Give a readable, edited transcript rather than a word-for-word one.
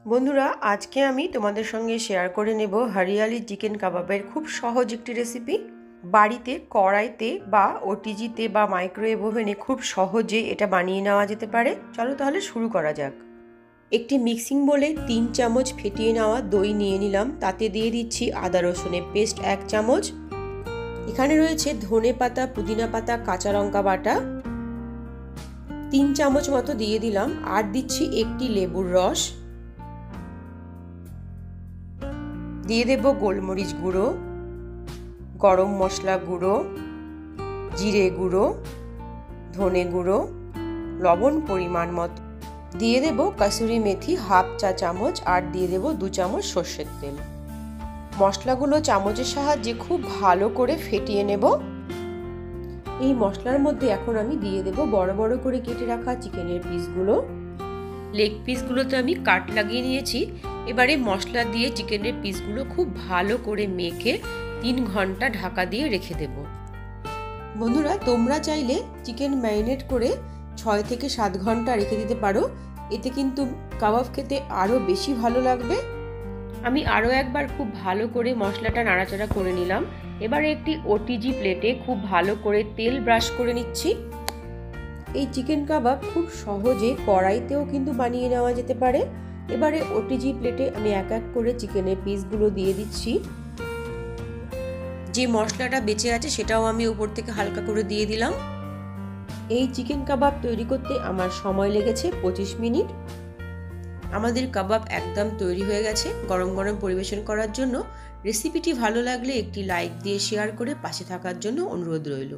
বন্ধুরা, আজকে আমি তোমাদের সঙ্গে শেয়ার করে নেব হরিয়ালি চিকেন কাবাবের খুব সহজ একটি রেসিপি। বাড়িতে কড়াইতে বা ওটিজিতে বা মাইক্রোওয়েভ ওভেনে খুব সহজে এটা বানিয়ে নেওয়া যেতে পারে। চলো তাহলে শুরু করা যাক। একটি মিক্সিং বোলে 3 চামচ ফেটিয়ে নেওয়া দই নিয়ে নিলাম। তাতে দিয়ে দিচ্ছি আদা রসুনের পেস্ট 1 চামচ। এখানে রয়েছে ধনে পাতা, পুদিনা পাতা, কাঁচা লঙ্কা বাটা 3 চামচ মতো দিয়ে দিলাম। আর দিচ্ছি একটি লেবুর রস। দিয়ে দেব গোলমরিচ গুঁড়ো, গরম মশলা গুঁড়ো, জিরে গুঁড়ো, ধনে গুঁড়ো, লবণ পরিমাণ মতো। দিয়ে দেব কাসুরি মেথি হাফ চা চামচ। আর দিয়ে দেব 2 চামচ সর্ষের তেল। মশলাগুলো চামচের সাহায্যে খুব ভালো করে ফেটিয়ে নেব। এই মশলার মধ্যে এখন আমি দিয়ে দেব বড় বড় করে কেটে রাখা চিকেনের পিসগুলো। লেগ পিসগুলোতে আমি কাট লাগিয়ে নিয়েছি। এবারে মশলা দিয়ে চিকেনের পিসগুলো খুব ভালো করে মেখে 3 ঘন্টা ঢাকা দিয়ে রেখে দেব। বন্ধুরা, তোমরা চাইলে চিকেন ম্যারিনেট করে 6 থেকে 7 ঘন্টা রেখে দিতে পারো। এতে কিন্তু কাবাব খেতে আরও বেশি ভালো লাগবে। আমি আরও একবার খুব ভালো করে মশলাটা নাড়াচাড়া করে নিলাম। এবারে একটি ওটিজি প্লেটে খুব ভালো করে তেল ব্রাশ করে নিচ্ছি। এই চিকেন কাবাব খুব সহজে কড়াইতেও কিন্তু বানিয়ে নেওয়া যেতে পারে। এবারে ওটিজি প্লেটে আমি এক এক করে চিকেনের পিসগুলো দিয়ে দিচ্ছি। যে মশলাটা বেঁচে আছে সেটাও আমি উপর থেকে হালকা করে দিয়ে দিলাম। এই চিকেন কাবাব তৈরি করতে আমার সময় লেগেছে 25 মিনিট। আমাদের কাবাব একদম তৈরি হয়ে গেছে। গরম গরম পরিবেশন করার জন্য। রেসিপিটি ভালো লাগলে একটি লাইক দিয়ে শেয়ার করে পাশে থাকার জন্য অনুরোধ রইল।